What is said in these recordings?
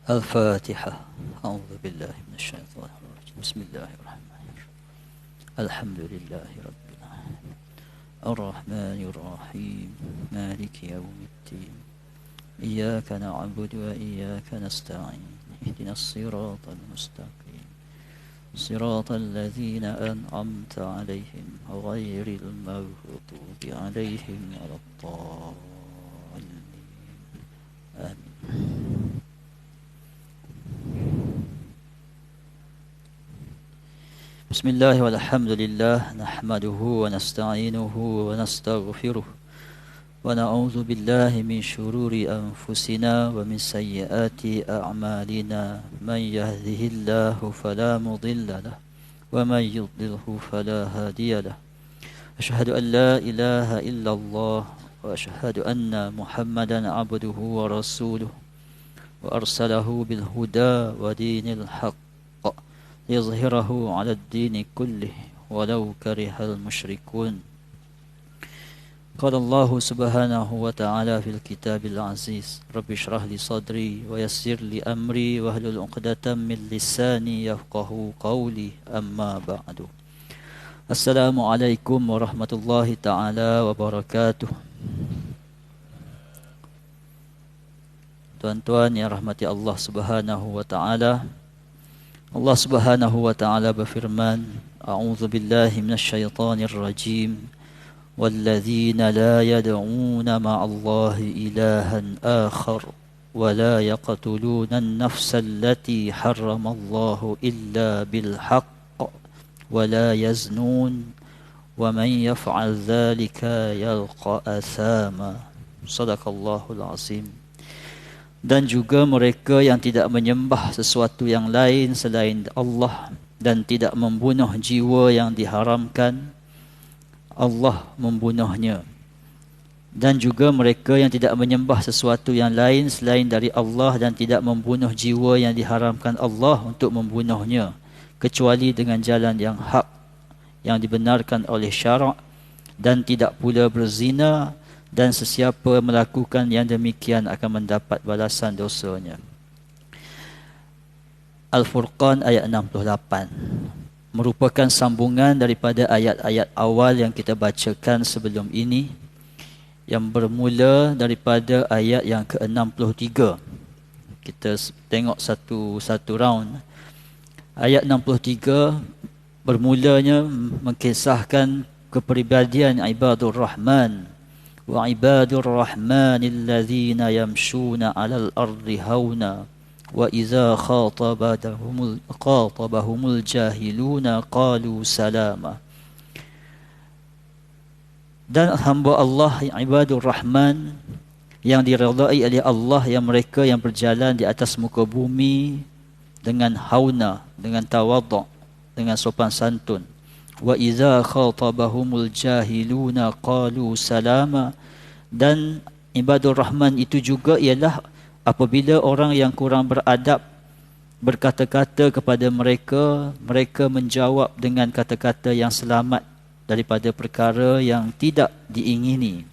الفاتحة. أعوذ بالله من الشيطان الرجيم. بسم الله الرحمن الرحيم. الحمد لله رب العالمين الرحمن الرحيم مالك يوم الدين إياك نعبد وإياك نستعين اهدنا الصراط المستقيم صراط الذين أنعمت عليهم غير المغضوب عليهم ولا الضالين آمين. بسم الله والحمد لله نحمده ونستعينه ونستغفره ونعوذ بالله من شرور أنفسنا ومن سيئات أعمالنا من يهده الله فلا مضل له ومن يضلله فلا هادي له أشهد أن لا إله إلا الله وأشهد أن محمدا عبده ورسوله وأرسله بالهدى ودين الحق يظهره على الدين كله ولو كره المشركون. قال الله سبحانه وتعالى في الكتاب العزيز رب اشرح لي صدري ويسر لي أمري واحلل عقدة من لساني يفقهوا قولي أما بعد. السلام عليكم ورحمة الله تعالى وبركاته. Tuan-tuan yang rahmati Allah Subhanahu wa taala, Allah Subhanahu wa taala berfirman, A'udzu billahi minasyaitonir rajim. Walladzina la yad'una ma'allahi ilahan akhar wa la yaqtuluna an-nafsa allati harramallahu illa bil haqq wa la yaznun wa man yaf'al dzalika yalqa athama. Shadaqallahul azim. Dan juga mereka yang tidak menyembah sesuatu yang lain selain Allah dan tidak membunuh jiwa yang diharamkan, Allah membunuhnya. Dan juga mereka yang tidak menyembah sesuatu yang lain selain dari Allah dan tidak membunuh jiwa yang diharamkan Allah untuk membunuhnya, kecuali dengan jalan yang hak, yang dibenarkan oleh syarak, dan tidak pula berzina. Dan sesiapa melakukan yang demikian akan mendapat balasan dosanya. Al-Furqan ayat 68 merupakan sambungan daripada ayat-ayat awal yang kita bacakan sebelum ini, yang bermula daripada ayat yang ke-63. Kita tengok satu round. Ayat 63 bermulanya mengkisahkan kepribadian ibadur Rahman. وعباد الرحمن الذين يمشون على الأرض هونا وإذا خاطبهم الجاهلون قالوا سلاما. Dan hamba Allah ibadur Rahman yang diridai oleh Allah, yang mereka yang berjalan di atas muka bumi dengan hauna, dengan tawadhu', dengan sopan santun. Wa idza khatabahumul jahiluna qalu salama. Dan ibadur Rahman itu juga ialah apabila orang yang kurang beradab berkata-kata kepada mereka, mereka menjawab dengan kata-kata yang selamat daripada perkara yang tidak diingini.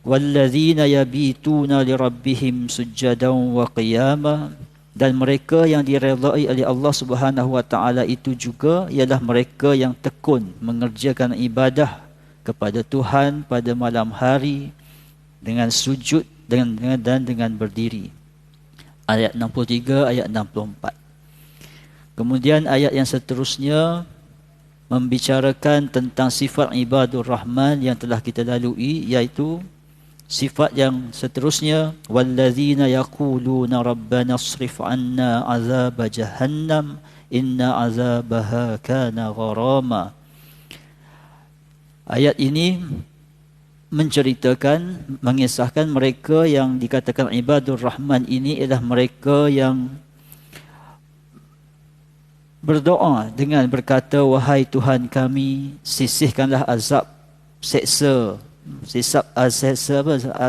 Wallazina yabituna lirabbihim sujjadan wa qiyama. Dan mereka yang diredai oleh Allah Subhanahu wa taala itu juga ialah mereka yang tekun mengerjakan ibadah kepada Tuhan pada malam hari dengan sujud dan dengan berdiri. Ayat 63, ayat 64. Kemudian ayat yang seterusnya membicarakan tentang sifat ibadur Rahman yang telah kita lalui, iaitu sifat yang seterusnya, wallazina yaquluna rabbana asrif 'anna 'adzab jahannam inna 'adzabaha kana gharama. Ayat ini menceritakan, mengisahkan mereka yang dikatakan ibadur Rahman ini ialah mereka yang berdoa dengan berkata, wahai Tuhan kami, sisihkanlah azab seksa,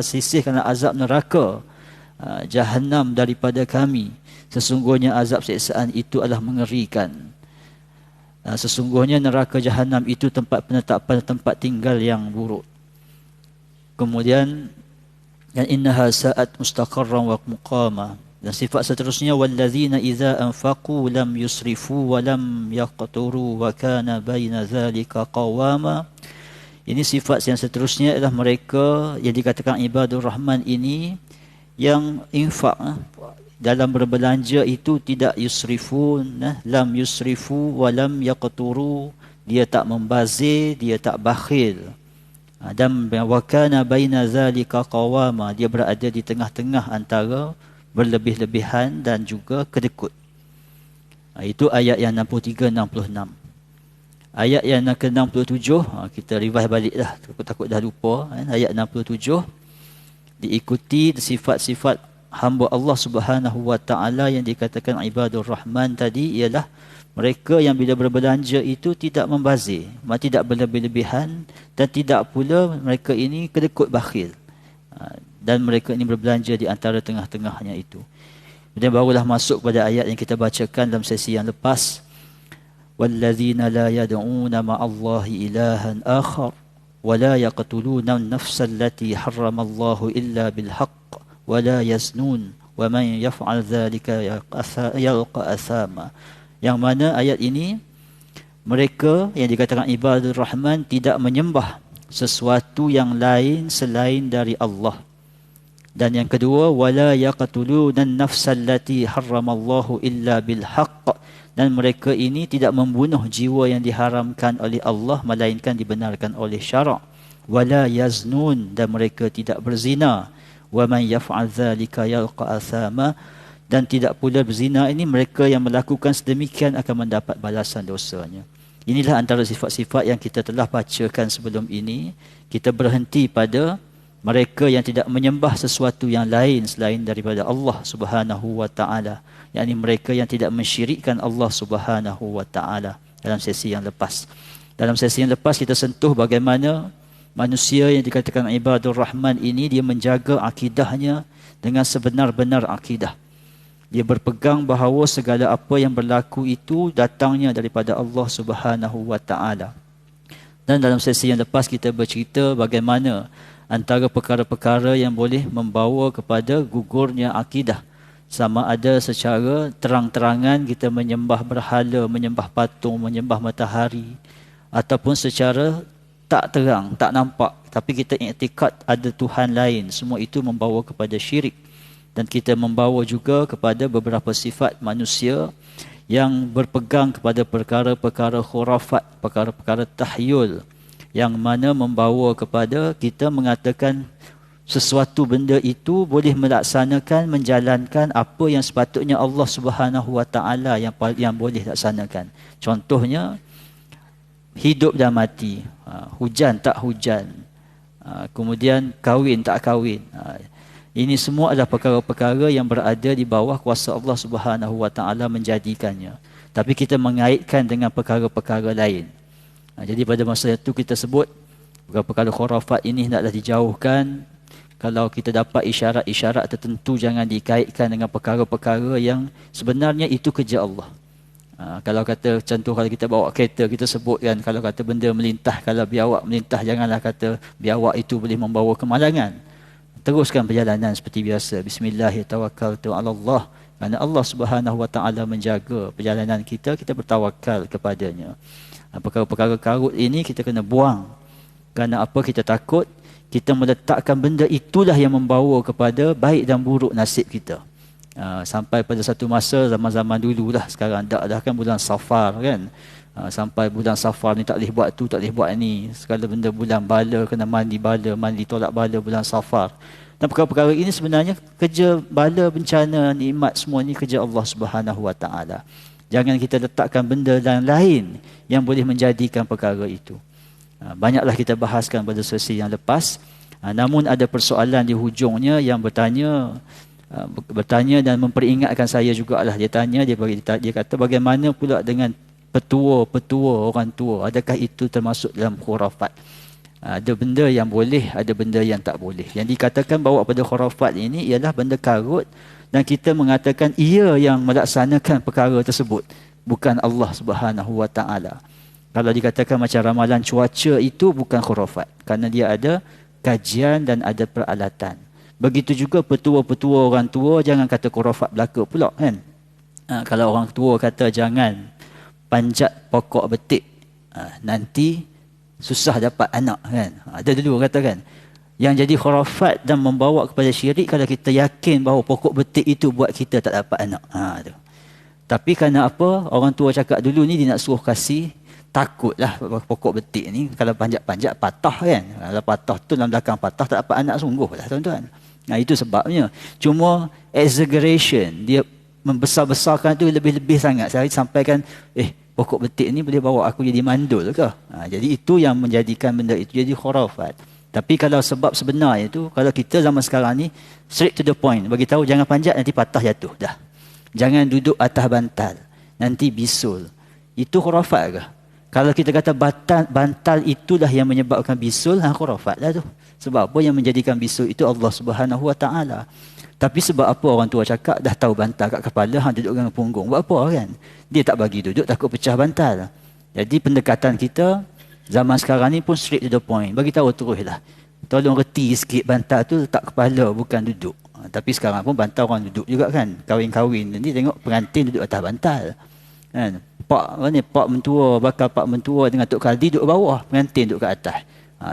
sisihkanlah azab neraka Jahannam daripada kami. Sesungguhnya azab siksaan itu adalah mengerikan. Sesungguhnya neraka Jahannam itu tempat penetapan, tempat tinggal yang buruk. Kemudian, dan innaha sa'at mustaqarran wa muqama. Dan sifat seterusnya wallazina idza anfaqu lam yusrifu wa lam yaqturu wa kana baina dzalika qawama. Ini sifat yang seterusnya adalah mereka yang dikatakan ibadur rahman ini yang infak dalam berbelanja itu tidak yusrifun, lam yusrifu wa lam yaqturu, dia tak membazir, dia tak bakhil. Dan wa kana baina zalika qawama, dia berada di tengah-tengah antara berlebih-lebihan dan juga kedekut. Itu ayat yang 63 66. Ayat yang ke-67 kita revise baliklah, takut dah lupa. Ayat 67 diikuti sifat-sifat hamba Allah Subhanahu wa taala yang dikatakan ibadur rahman tadi, ialah mereka yang bila berbelanja itu tidak membazir, tidak berlebih-lebihan, dan tidak pula mereka ini kedekut bakhil. Dan mereka ini berbelanja di antara tengah-tengahnya itu. Kemudian barulah masuk pada ayat yang kita bacakan dalam sesi yang lepas. Wallazina la yad'una ma'allahi ilahan akhar wa la yaqtuluna an-nafsa allati harrama Allahu illa bil haqq wa la yaznun wa man yaf'al dhalika yalqa athama. Yang mana ayat ini mereka yang dikatakan ibadur rahman tidak menyembah sesuatu yang lain selain dari Allah. Dan yang kedua, wala yaqtuluna an-nafsa allati harramallahu illa bil haqq, dan mereka ini tidak membunuh jiwa yang diharamkan oleh Allah melainkan dibenarkan oleh syarak. Wala yaznun, dan mereka tidak berzina. Wa man yaf'al dzalika yalqa athama, dan tidak pula berzina ini mereka yang melakukan sedemikian akan mendapat balasan dosanya. Inilah antara sifat-sifat yang kita telah bacakan sebelum ini. Kita berhenti pada mereka yang tidak menyembah sesuatu yang lain selain daripada Allah Subhanahu wa taala, yakni mereka yang tidak mensyirikkan Allah Subhanahu wa taala dalam sesi yang lepas. Dalam sesi yang lepas kita sentuh bagaimana manusia yang dikatakan ibadur rahman ini dia menjaga akidahnya dengan sebenar-benar akidah. Dia berpegang bahawa segala apa yang berlaku itu datangnya daripada Allah Subhanahu wa taala. Dan dalam sesi yang lepas kita bercerita bagaimana antara perkara-perkara yang boleh membawa kepada gugurnya akidah, sama ada secara terang-terangan kita menyembah berhala, menyembah patung, menyembah matahari, ataupun secara tak terang, tak nampak, tapi kita iktikad ada Tuhan lain. Semua itu membawa kepada syirik. Dan kita membawa juga kepada beberapa sifat manusia yang berpegang kepada perkara-perkara khurafat, perkara-perkara tahyul, yang mana membawa kepada kita mengatakan sesuatu benda itu boleh melaksanakan, menjalankan apa yang sepatutnya Allah Subhanahu wa taala yang boleh laksanakan. Contohnya hidup dan mati, hujan tak hujan, kemudian kahwin tak kahwin. Ini semua adalah perkara-perkara yang berada di bawah kuasa Allah Subhanahu wa taala menjadikannya. Tapi kita mengaitkan dengan perkara-perkara lain. Jadi pada masa itu kita sebut perkara khurafat ini hendaklah dijauhkan. Kalau kita dapat isyarat-isyarat tertentu, jangan dikaitkan dengan perkara-perkara yang sebenarnya itu kerja Allah. Kalau kata contoh, kalau kita bawa kereta, kita sebutkan kalau kata benda melintah, kalau biawak melintah, janganlah kata biawak itu boleh membawa kemalangan. Teruskan perjalanan seperti biasa. Bismillahirrahmanirrahim. Kerana Allah Subhanahu wa taala menjaga perjalanan kita, kita bertawakal kepadanya. Perkara-perkara karut ini kita kena buang. Kerana apa? Kita takut kita meletakkan benda itulah yang membawa kepada baik dan buruk nasib kita. Sampai pada satu masa, zaman-zaman dululah, sekarang dah kan bulan Safar kan. Sampai bulan Safar ni tak boleh buat tu, tak boleh buat ni. Segala benda bulan bala, kena mandi bala, mandi tolak bala bulan Safar. Dan perkara-perkara ini sebenarnya kerja bala, bencana, nikmat, semua ni kerja Allah Subhanahu wa taala. Jangan kita letakkan benda lain yang boleh menjadikan perkara itu. Banyaklah kita bahaskan pada sesi yang lepas. Namun ada persoalan di hujungnya yang bertanya dan memperingatkan saya jugalah. Dia tanya, dia kata bagaimana pula dengan petua-petua orang tua? Adakah itu termasuk dalam khurafat? Ada benda yang boleh, ada benda yang tak boleh. Yang dikatakan bawa pada khurafat ini ialah benda karut, dan kita mengatakan ia yang melaksanakan perkara tersebut, bukan Allah Subhanahu wa taala. Kalau dikatakan macam ramalan cuaca, itu bukan khurafat, kerana dia ada kajian dan ada peralatan. Begitu juga petua-petua orang tua, jangan kata khurafat belaka pula kan. Kalau orang tua kata jangan panjat pokok betik, nanti susah dapat anak kan. Ada dulu orang kata kan. Yang jadi khurafat dan membawa kepada syirik kalau kita yakin bahawa pokok betik itu buat kita tak dapat anak. Tu. Tapi kerana apa? Orang tua cakap dulu ni dia nak suruh kasih, takutlah pokok betik ni kalau panjat-panjat patah kan. Kalau patah tu dalam belakang patah tak dapat anak sungguh lah tuan-tuan. Itu sebabnya. Cuma exaggeration, dia membesar-besarkan tu lebih-lebih sangat. Saya sampaikan, pokok betik ni boleh bawa aku jadi mandul ke? Jadi itu yang menjadikan benda itu jadi khurafat. Tapi kalau sebab sebenarnya itu, kalau kita zaman sekarang ni, straight to the point, bagi tahu jangan panjat nanti patah jatuh dah. Jangan duduk atas bantal, nanti bisul. Itu khurafat ke? Kalau kita kata bantal itulah yang menyebabkan bisul, khurafat lah tu. Sebab apa yang menjadikan bisul itu Allah Subhanahu Wa Taala. Tapi sebab apa orang tua cakap dah tahu bantal kat kepala, duduk dengan punggung. Buat apa kan? Dia tak bagi duduk, takut pecah bantal. Jadi pendekatan kita zaman sekarang ni pun straight to the point. Bagi tahu teruslah. Tolong reti sikit bantal tu letak kepala, bukan duduk. Tapi sekarang pun bantal orang duduk juga kan. Kahwin-kahwin nanti tengok pengantin duduk atas bantal. Kan? Pak mentua, bakal pak mentua dengan Tok Kaldi duduk bawah, pengantin duduk kat atas.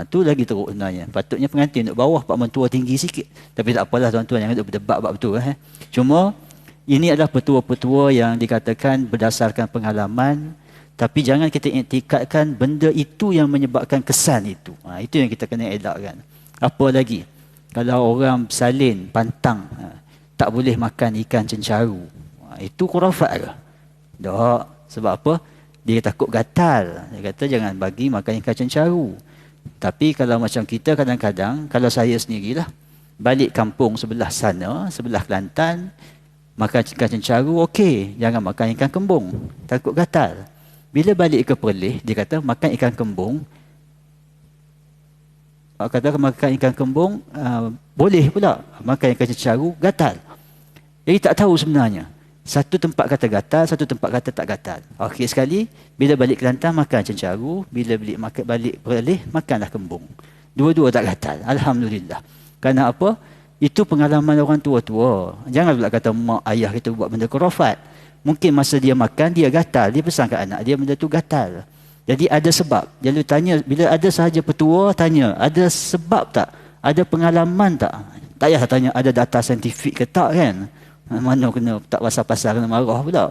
Tu lagi teruk sebenarnya. Patutnya pengantin duduk bawah, pak mentua tinggi sikit. Tapi tak apalah tuan-tuan, jangan duduk berdebat bab betul. Cuma ini adalah petua-petua yang dikatakan berdasarkan pengalaman. Tapi jangan kita iktikadkan benda itu yang menyebabkan kesan itu. Itu yang kita kena elakkan. Apa lagi? Kalau orang bersalin, pantang, tak boleh makan ikan cencaru. Itu khurafat ke? Tak. Sebab apa? Dia takut gatal. Dia kata jangan bagi makan ikan cencaru. Tapi kalau macam kita kadang-kadang, kalau saya sendirilah, balik kampung sebelah sana, sebelah Kelantan, makan ikan cencaru okey. Jangan makan ikan kembung. Takut gatal. Bila balik ke Perlis, dia kata makan ikan kembung. Kata makan ikan kembung, boleh pula. Makan ikan cencaru, gatal. Jadi tak tahu sebenarnya. Satu tempat kata gatal, satu tempat kata tak gatal. Okey sekali, bila balik Kelantan makan cencaru, bila balik Perlis, makanlah kembung. Dua-dua tak gatal. Alhamdulillah. Kerana apa? Itu pengalaman orang tua-tua. Jangan pula kata mak ayah kita buat benda khurafat. Mungkin masa dia makan, dia gatal. Dia pesan kat anak dia benda tu gatal. Jadi ada sebab. Jadi tanya, bila ada sahaja petua, tanya, ada sebab tak? Ada pengalaman tak? Tak payah tanya ada data saintifik ke tak kan? Mana kena tak pasal-pasal kena marah pula.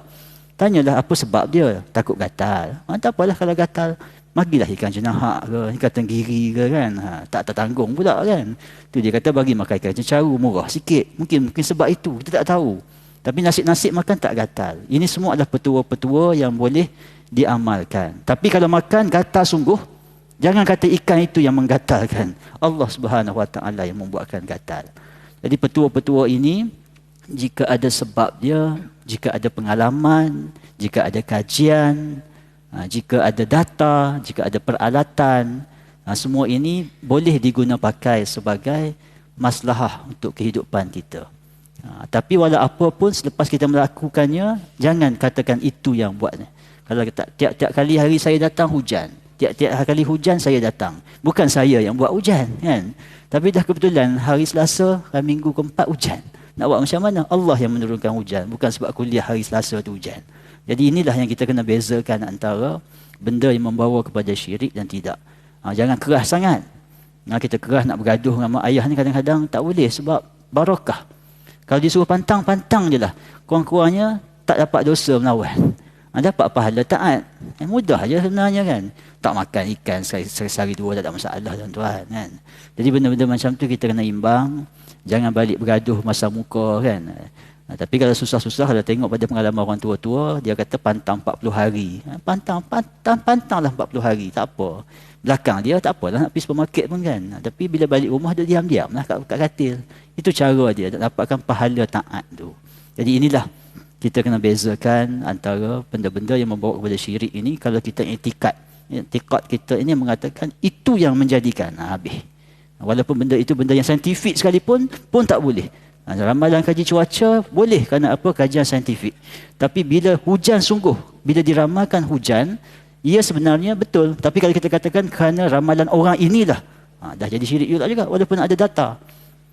Tanyalah apa sebab dia. Takut gatal. Tak apalah kalau gatal. Bagilah ikan jenahak ke, ikan tenggiri ke kan. Tak tertanggung pula kan. Tu dia kata bagi makan ikan cencaru, murah sikit. Mungkin sebab itu. Kita tak tahu. Tapi nasib-nasib makan tak gatal. Ini semua adalah petua-petua yang boleh diamalkan. Tapi kalau makan gatal sungguh, jangan kata ikan itu yang menggatalkan. Allah Subhanahu Wa Taala yang membuatkan gatal. Jadi petua-petua ini, jika ada sebab dia, jika ada pengalaman, jika ada kajian, jika ada data, jika ada peralatan, semua ini boleh diguna pakai sebagai maslahah untuk kehidupan kita. Tapi walau apa pun selepas kita melakukannya, jangan katakan itu yang buatnya. Kalau tiap-tiap kali hari saya datang hujan, tiap-tiap kali hujan saya datang. Bukan saya yang buat hujan kan. Tapi dah kebetulan hari Selasa, minggu keempat hujan. Nak buat macam mana? Allah yang menurunkan hujan. Bukan sebab kuliah hari Selasa tu hujan. Jadi inilah yang kita kena bezakan antara benda yang membawa kepada syirik dan tidak. Jangan keras sangat. Kita keras nak bergaduh dengan mak ayah ni kadang-kadang tak boleh sebab barakah. Kalau disuruh pantang je lah. Kurang-kurangnya tak dapat dosa melawan. Dapat pahala taat. Mudah je sebenarnya kan. Tak makan ikan sehari dua tak ada masalah tuan-tuan kan. Jadi benda-benda macam tu kita kena imbang. Jangan balik bergaduh masa muka kan. Tapi kalau susah-susah, kalau tengok pada pengalaman orang tua-tua, dia kata pantang 40 hari. Pantanglah 40 hari. Tak apa. Belakang dia tak apalah nak pergi supermarket pun kan. Tapi bila balik rumah dia diam-diam lah kat katil. Itu cara dia nak dapatkan pahala taat tu. Jadi inilah kita kena bezakan antara benda-benda yang membawa kepada syirik ini. Kalau kita iktikad kita ini mengatakan itu yang menjadikan habis. Walaupun benda itu benda yang saintifik sekalipun pun tak boleh. Ramalan kaji cuaca boleh kerana apa? Kajian saintifik. Tapi bila hujan sungguh, bila diramalkan hujan, ia sebenarnya betul. Tapi kalau kita katakan kerana ramalan orang inilah, dah jadi syirik juga walaupun ada data.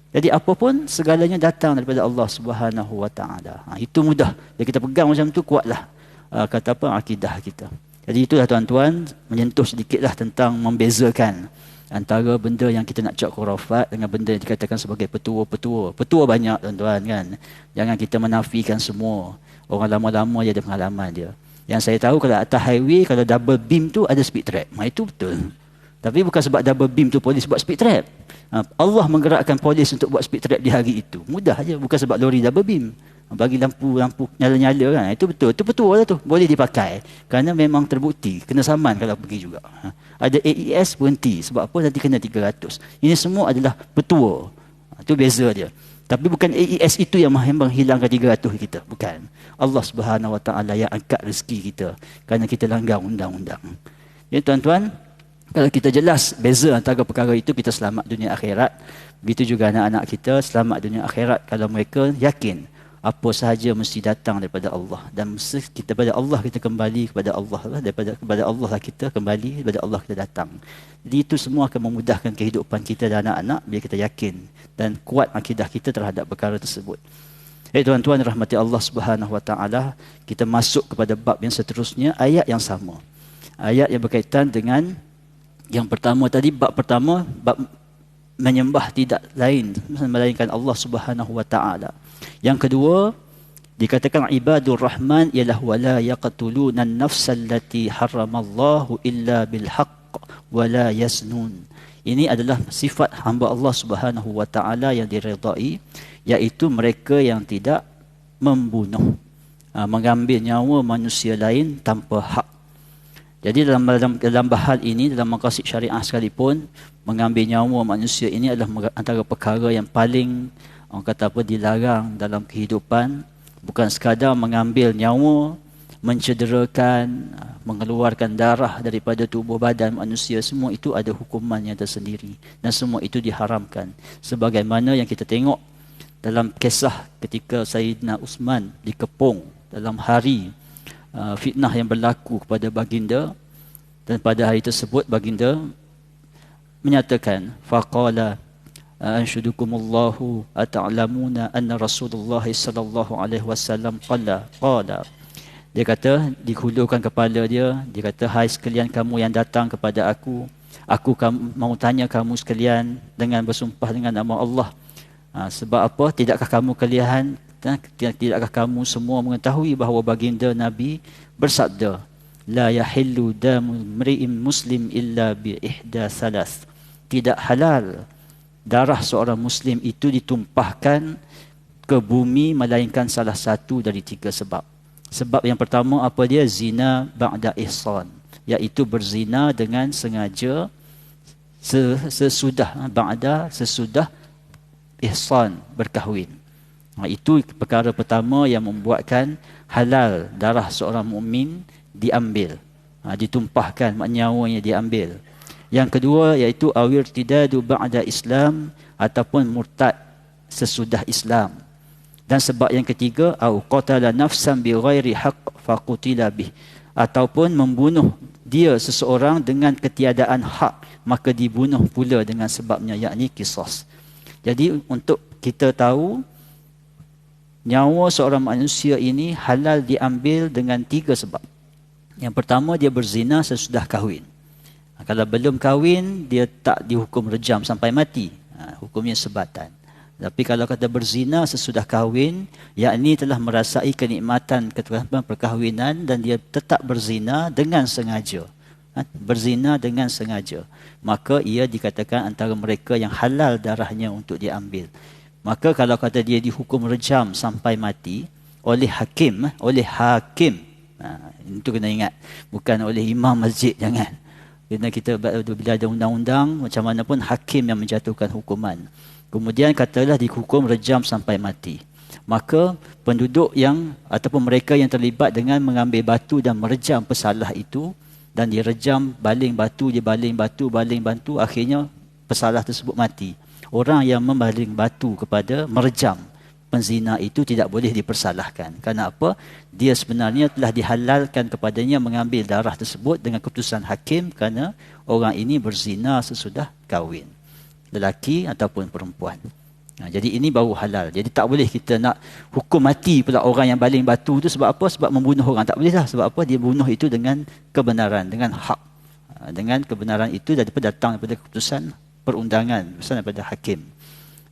Jadi apapun segalanya datang daripada Allah Subhanahu Wa Taala. Itu mudah. Bila kita pegang macam tu, kuatlah kata apa, akidah kita. Jadi itulah tuan-tuan, menyentuh sedikitlah tentang membezakan antara benda yang kita nak cak khurafat dengan benda yang dikatakan sebagai petua-petua. Petua banyak tuan-tuan kan. Jangan kita menafikan semua. Orang lama-lama dia ada pengalaman dia. Yang saya tahu kalau atas highway, kalau double beam tu ada speed trap. Itu betul. Tapi bukan sebab double beam tu polis buat speed trap. Allah menggerakkan polis untuk buat speed trap di hari itu. Mudah aja, bukan sebab lori double beam. Bagi lampu nyala-nyala kan. Itu betul. Itu petua lah tu. Boleh dipakai. Kerana memang terbukti. Kena saman kalau pergi juga. Ada AES berhenti. Sebab apa? Nanti kena 300. Ini semua adalah petua. Itu beza dia. Tapi bukan AES itu yang menghilangkan 300 kita. Bukan. Allah Subhanahu Wa Taala yang angkat rezeki kita. Kerana kita langgar undang-undang. Ya tuan-tuan, kalau kita jelas beza antara perkara itu, kita selamat dunia akhirat. Begitu juga anak-anak kita selamat dunia akhirat kalau mereka yakin apa sahaja mesti datang daripada Allah, dan mesti kita pada Allah kita kembali kepada Allah lah, kepada Allah lah kita kembali, kepada Allah kita datang. Jadi itu semua akan memudahkan kehidupan kita dan anak-anak bila kita yakin dan kuat akidah kita terhadap perkara tersebut. Tuan-tuan rahmati Allah Subhanahu Wa Taala, kita masuk kepada bab yang seterusnya, ayat yang sama. Ayat yang berkaitan dengan yang pertama tadi, bab pertama, bab menyembah tidak lain melainkan Allah Subhanahu Wa Taala. Yang kedua, dikatakan ibadur rahman ialah wala yaqtuluna an-nafsa allati haramallahu illa bil haqq wala yaznun. Ini adalah sifat hamba Allah Subhanahu Wa Taala yang diredai, iaitu mereka yang tidak membunuh, mengambil nyawa manusia lain tanpa hak. Jadi dalam bahal ini, dalam maqasid syariah sekalipun, mengambil nyawa manusia ini adalah antara perkara yang paling, orang kata apa, dilarang dalam kehidupan. Bukan sekadar mengambil nyawa, mencederakan, mengeluarkan darah daripada tubuh badan manusia, semua itu ada hukumannya tersendiri. Dan semua itu diharamkan. Sebagaimana yang kita tengok dalam kisah ketika Sayyidina Uthman dikepung dalam hari fitnah yang berlaku kepada baginda, dan pada hari tersebut baginda menyatakan, faqala anshudukumullahu ata'lamuna anna Rasulullah sallallahu alaihi wasallam qala. Dia kata, dihulurkan kepala dia kata, hai sekalian kamu yang datang kepada aku mau tanya kamu sekalian dengan bersumpah dengan nama Allah, sebab apa? Tidakkah kamu semua mengetahui bahawa baginda Nabi bersabda, la yahillu damu mri'in muslim illa bi ihda salas. Tidak halal darah seorang muslim itu ditumpahkan ke bumi melainkan salah satu dari 3 sebab. Sebab yang pertama apa dia? Zina ba'da ihsan, iaitu berzina dengan sengaja sesudah ihsan, berkahwin. Itu perkara pertama yang membuatkan halal darah seorang mukmin diambil, ditumpahkan, nyawanya diambil. Yang kedua iaitu awirtidadu ba'da Islam, ataupun murtad sesudah Islam. Dan sebab yang ketiga, au qatala nafsan bighairi haqq faqutila bih, ataupun membunuh dia seseorang dengan ketiadaan hak, maka dibunuh pula dengan sebabnya, yakni qisas. Jadi untuk kita tahu nyawa seorang manusia ini halal diambil dengan 3 sebab. Yang pertama, dia berzina sesudah kahwin. Kalau belum kahwin, dia tak dihukum rejam sampai mati. Hukumnya sebatan. Tapi kalau kata berzina sesudah kahwin, yakni telah merasai kenikmatan perkahwinan dan dia tetap berzina dengan sengaja. Berzina dengan sengaja. Maka ia dikatakan antara mereka yang halal darahnya untuk diambil. Maka kalau kata dia dihukum rejam sampai mati oleh hakim, itu kena ingat, bukan oleh imam masjid, jangan. Kerana kita bila ada undang-undang, macam mana pun hakim yang menjatuhkan hukuman. Kemudian katalah dihukum rejam sampai mati. Maka penduduk yang ataupun mereka yang terlibat dengan mengambil batu dan merejam pesalah itu, dan direjam, baling batu, akhirnya pesalah tersebut mati. Orang yang membaling batu kepada merejam penzina itu tidak boleh dipersalahkan. Kerana apa? Dia sebenarnya telah dihalalkan kepadanya mengambil darah tersebut dengan keputusan hakim, kerana orang ini berzina sesudah kahwin, lelaki ataupun perempuan. Jadi ini baru halal. Jadi tak boleh kita nak hukum mati pula orang yang baling batu tu sebab apa? Sebab membunuh orang. Tak boleh lah. Sebab apa? Dia bunuh itu dengan kebenaran, dengan hak. Dengan kebenaran itu datang daripada keputusan perundangan, keputusan daripada hakim.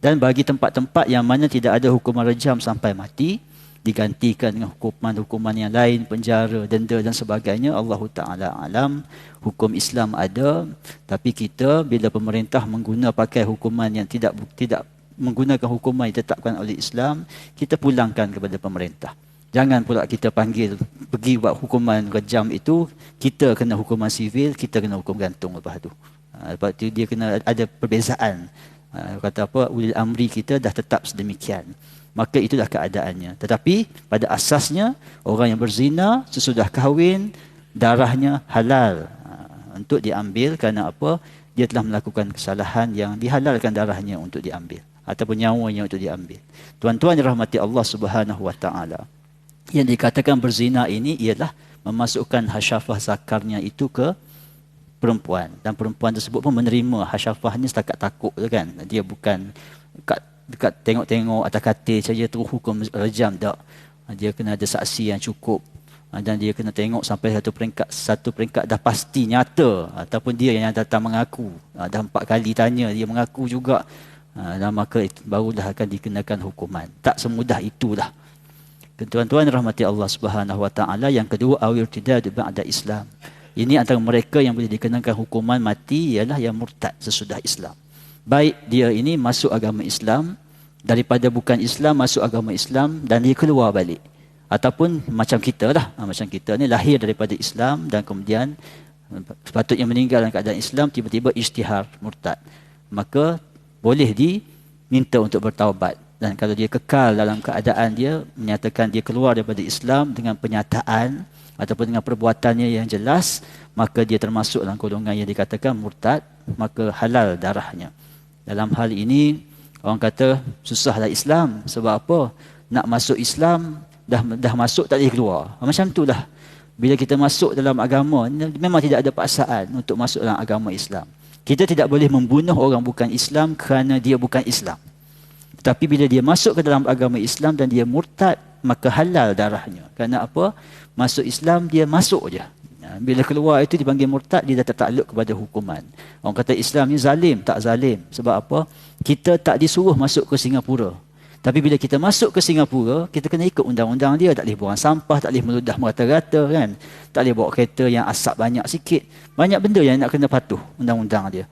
Dan bagi tempat-tempat yang mana tidak ada hukuman rejam sampai mati, digantikan dengan hukuman-hukuman yang lain, penjara, denda dan sebagainya. Allah Ta'ala alam, hukum Islam ada, tapi kita bila pemerintah pakai hukuman yang tidak menggunakan hukuman yang ditetapkan oleh Islam, kita pulangkan kepada pemerintah. Jangan pula kita panggil pergi buat hukuman rejam itu, kita kena hukuman sivil, kita kena hukum gantung lepas tu. Lepas tu dia kena ada perbezaan. Kata apa, ulil amri kita dah tetap sedemikian. Maka itulah keadaannya. Tetapi pada asasnya orang yang berzina sesudah kahwin, darahnya halal untuk diambil kerana apa? Dia telah melakukan kesalahan yang dihalalkan darahnya untuk diambil ataupun nyawanya untuk diambil. Tuan-tuan dirahmati Allah Subhanahu wa taala. Yang dikatakan berzina ini ialah memasukkan hasyafah zakarnya itu ke perempuan, dan perempuan tersebut pun menerima hasyafahnya setakat takut tu kan. Dia bukan dekat tengok-tengok atas katil saja terus hukum rejam, tak. Dia kena ada saksi yang cukup, dan dia kena tengok sampai satu peringkat dah pasti nyata, ataupun dia yang datang mengaku, dah 4 kali tanya dia mengaku juga, dan maka barulah akan dikenakan hukuman. Tak semudah itulah. Tuan-tuan rahmati Allah Subhanahu wa taala. Yang kedua, awirtidad ba'da Islam. Ini antara mereka yang boleh dikenakan hukuman mati ialah yang murtad sesudah Islam. Baik dia ini masuk agama Islam, daripada bukan Islam masuk agama Islam dan dia keluar balik. Ataupun macam kita lah, macam kita ni lahir daripada Islam dan kemudian sepatutnya meninggal dalam keadaan Islam, tiba-tiba isytihar murtad. Maka boleh diminta untuk bertaubat. Dan kalau dia kekal dalam keadaan dia menyatakan dia keluar daripada Islam dengan penyataan ataupun dengan perbuatannya yang jelas, maka dia termasuk dalam golongan yang dikatakan murtad, maka halal darahnya. Dalam hal ini orang kata susahlah Islam. Sebab apa? Nak masuk Islam dah masuk tak boleh keluar. Macam itulah. Bila kita masuk dalam agama, memang tidak ada paksaan untuk masuk dalam agama Islam. Kita tidak boleh membunuh orang bukan Islam kerana dia bukan Islam. Tapi bila dia masuk ke dalam agama Islam dan dia murtad, maka halal darahnya. Kerana apa? Masuk Islam, dia masuk je. Bila keluar itu dipanggil murtad, dia dah tertakluk kepada hukuman. Orang kata Islam ni zalim, tak zalim. Sebab apa? Kita tak disuruh masuk ke Singapura. Tapi bila kita masuk ke Singapura, kita kena ikut undang-undang dia. Tak boleh buang sampah, tak boleh meludah merata-rata kan. Tak boleh bawa kereta yang asap banyak sikit. Banyak benda yang nak kena patuh undang-undang dia.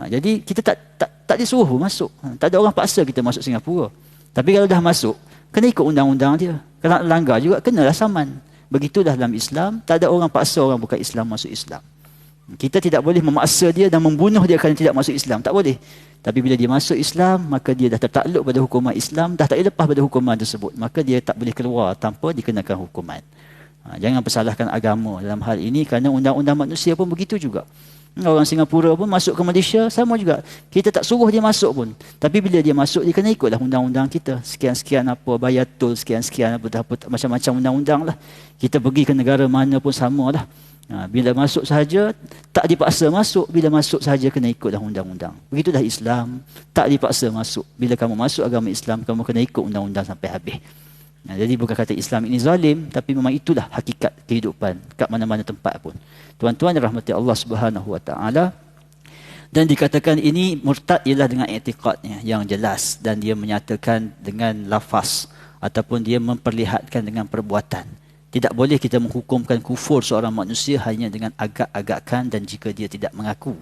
Jadi kita tak disuruh masuk. Tak ada orang paksa kita masuk Singapura. Tapi kalau dah masuk, kena ikut undang-undang dia. Kalau langgar juga, kenalah saman. Begitulah dalam Islam, tak ada orang paksa orang bukan Islam masuk Islam. Kita tidak boleh memaksa dia dan membunuh dia kerana tidak masuk Islam. Tak boleh. Tapi bila dia masuk Islam, maka dia dah tertakluk pada hukuman Islam, dah tak boleh lepas pada hukuman tersebut. Maka dia tak boleh keluar tanpa dikenakan hukuman. Jangan persalahkan agama dalam hal ini, kerana undang-undang manusia pun begitu juga. Orang Singapura pun masuk ke Malaysia, sama juga. Kita tak suruh dia masuk pun. Tapi bila dia masuk, dia kena ikutlah undang-undang kita. Sekian-sekian apa, bayar tol, sekian-sekian apa, macam-macam undang-undang lah. Kita pergi ke negara mana pun sama lah. Bila masuk sahaja, tak dipaksa masuk. Bila masuk sahaja, kena ikutlah undang-undang. Begitulah Islam, tak dipaksa masuk. Bila kamu masuk agama Islam, kamu kena ikut undang-undang sampai habis. Jadi bukan kata Islam ini zalim, tapi memang itulah hakikat kehidupan kat mana-mana tempat pun. Tuan-tuan rahmati Allah Subhanahu wa taala. Dan dikatakan ini murtad ialah dengan i'tiqadnya yang jelas, dan dia menyatakan dengan lafaz ataupun dia memperlihatkan dengan perbuatan. Tidak boleh kita menghukumkan kufur seorang manusia hanya dengan agak-agakan dan jika dia tidak mengaku.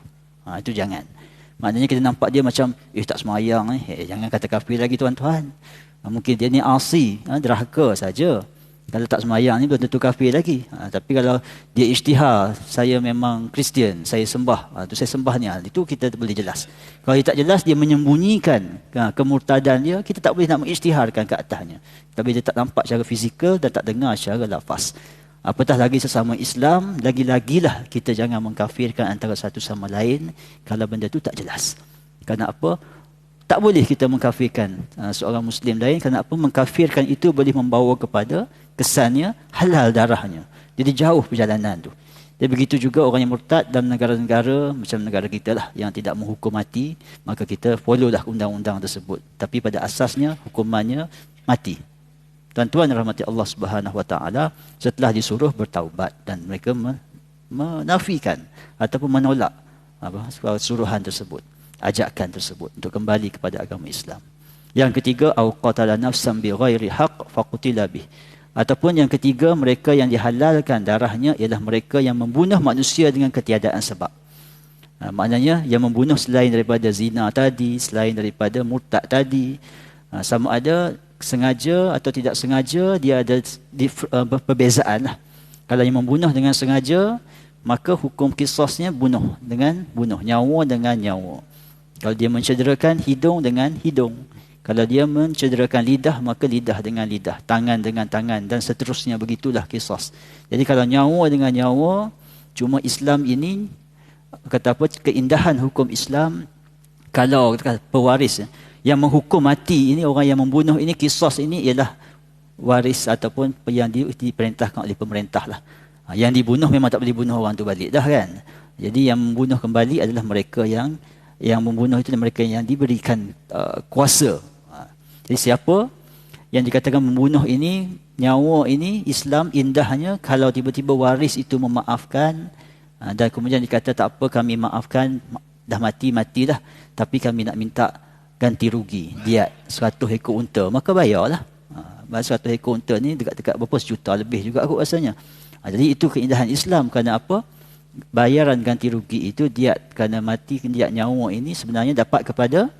Itu jangan. Maknanya kita nampak dia macam tak semayang jangan kata kafir lagi tuan-tuan. Mungkin dia ni asi, derhaka saja. Kalau tak semayang ni belum tentu kafir lagi. Tapi kalau dia isytihar, saya memang Kristian, saya sembah, tu saya sembah ni, itu kita boleh jelas. Kalau dia tak jelas, dia menyembunyikan kemurtadan dia, kita tak boleh nak mengisytiharkan ke atasnya. Tapi dia tak nampak secara fizikal dan tak dengar secara lafaz. Apatah lagi sesama Islam, lagi-lagilah kita jangan mengkafirkan antara satu sama lain kalau benda tu tak jelas. Kerana apa? Tak boleh kita mengkafirkan seorang Muslim lain. Kerana apa? Mengkafirkan itu boleh membawa kepada kesannya halal darahnya. Jadi jauh perjalanan tu. Dan begitu juga orang yang murtad dalam negara-negara macam negara kita lah yang tidak menghukum mati, maka kita follow lah undang-undang tersebut. Tapi pada asasnya hukumannya mati. Tuan-tuan rahmati Allah Subhanahu Wa Taala, setelah disuruh bertaubat dan mereka menafikan ataupun menolak suruhan tersebut, ajakan tersebut untuk kembali kepada agama Islam. Yang ketiga, au qatala nafsan bighairi haqq faqutila bih. Ataupun yang ketiga, mereka yang dihalalkan darahnya ialah mereka yang membunuh manusia dengan ketiadaan sebab. Maknanya yang membunuh selain daripada zina tadi, selain daripada murtad tadi, sama ada sengaja atau tidak sengaja, dia ada perbezaan lah. Kalau yang membunuh dengan sengaja, maka hukum qisasnya bunuh dengan bunuh, nyawa dengan nyawa. Kalau dia mencederakan hidung dengan hidung, kalau dia mencederakan lidah, maka lidah dengan lidah, tangan dengan tangan, dan seterusnya. Begitulah qisas. Jadi kalau nyawa dengan nyawa, cuma Islam ini, kata apa, keindahan hukum Islam, kalau pewaris yang menghukum mati ini, orang yang membunuh ini, qisas ini ialah waris ataupun yang diperintahkan oleh pemerintah lah. Yang dibunuh memang tak boleh bunuh orang tu balik dah kan. Jadi yang membunuh kembali adalah mereka yang membunuh itu, mereka yang diberikan kuasa. Jadi siapa yang dikatakan membunuh ini, nyawa ini, Islam indahnya kalau tiba-tiba waris itu memaafkan, dan kemudian dikata tak apa, kami maafkan, dah mati, matilah, tapi kami nak minta ganti rugi, diat 100 ekor unta, maka bayarlah. 100 ekor unta ni dekat-dekat berapa, sejuta lebih juga aku rasanya. Jadi itu keindahan Islam. Kerana apa? Bayaran ganti rugi itu, diat kerana mati, diat nyawa ini sebenarnya dapat kepada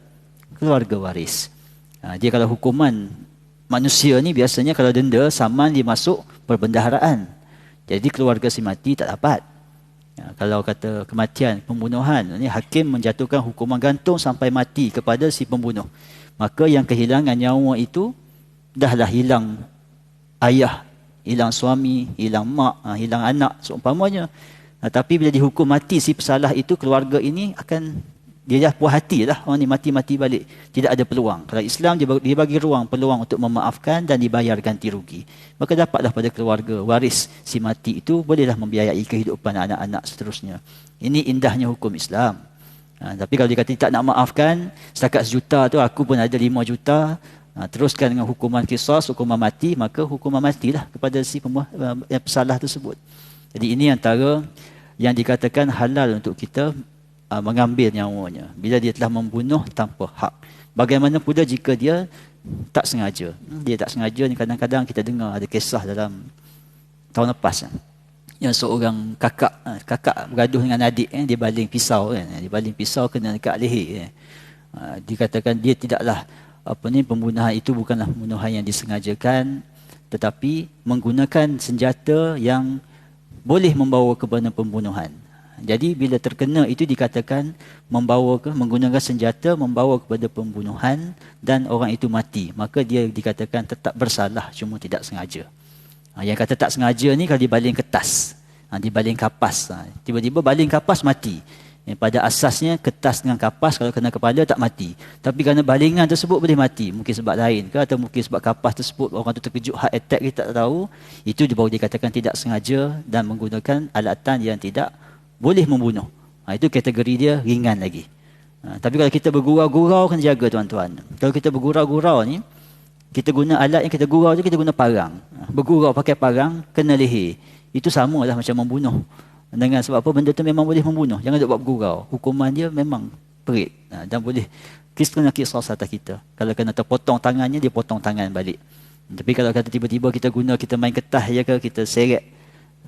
keluarga waris. Dia kalau hukuman manusia ni biasanya kalau denda, saman dia masuk perbendaharaan. Jadi keluarga si mati tak dapat. Kalau kata kematian, pembunuhan, ni hakim menjatuhkan hukuman gantung sampai mati kepada si pembunuh. Maka yang kehilangan nyawa itu, dahlah hilang ayah, hilang suami, hilang mak, hilang anak seumpamanya. Tapi bila dihukum mati si pesalah itu, keluarga ini akan, dia dah puas hati lah, orang ni mati-mati balik, tidak ada peluang. Kalau Islam dia bagi ruang, peluang untuk memaafkan dan dibayar ganti rugi, maka dapatlah pada keluarga waris si mati itu bolehlah membiayai kehidupan anak-anak seterusnya. Ini indahnya hukum Islam. Tapi kalau dia kata tak nak maafkan, setakat sejuta tu aku pun ada 5 juta, teruskan dengan hukuman qisas, hukuman mati, maka hukuman matilah kepada si pesalah tersebut. Jadi ini antara yang dikatakan halal untuk kita mengambil nyawanya bila dia telah membunuh tanpa hak. Bagaimana pula jika dia tak sengaja? Dia tak sengaja ni, kadang-kadang kita dengar ada kisah dalam tahun lepas yang seorang kakak bergaduh dengan adik, dia baling pisau kan, dia baling pisau kena dekat leher. Dikatakan dia tidaklah pembunuhan itu bukanlah pembunuhan yang disengajakan, tetapi menggunakan senjata yang boleh membawa kepada pembunuhan. Jadi bila terkena itu dikatakan menggunakan senjata membawa kepada pembunuhan dan orang itu mati, maka dia dikatakan tetap bersalah, cuma tidak sengaja. Yang kata tak sengaja ni kalau dibaling kertas, dibaling kapas, tiba-tiba baling kapas mati. Pada asasnya kertas dengan kapas kalau kena kepala tak mati, tapi kerana balingan tersebut boleh mati, mungkin sebab lain ke, atau mungkin sebab kapas tersebut orang tu terkejut, heart attack, kita tak tahu. Itu baru dikatakan tidak sengaja dan menggunakan alatan yang tidak boleh membunuh. Itu kategori dia ringan lagi. Tapi kalau kita bergurau-gurau, kena jaga tuan-tuan. Kalau kita bergurau-gurau ni, kita guna alat yang kita gurau tu, kita guna parang. Bergurau pakai parang, kena leher. Itu sama lah macam membunuh. Dengan sebab apa, benda tu memang boleh membunuh. Jangan buat bergurau. Hukuman dia memang perit. Dan boleh kena qisas atas kita. Kalau kena terpotong tangannya, dia potong tangan balik. Tapi kalau kata tiba-tiba kita main ketah je ke, kita seret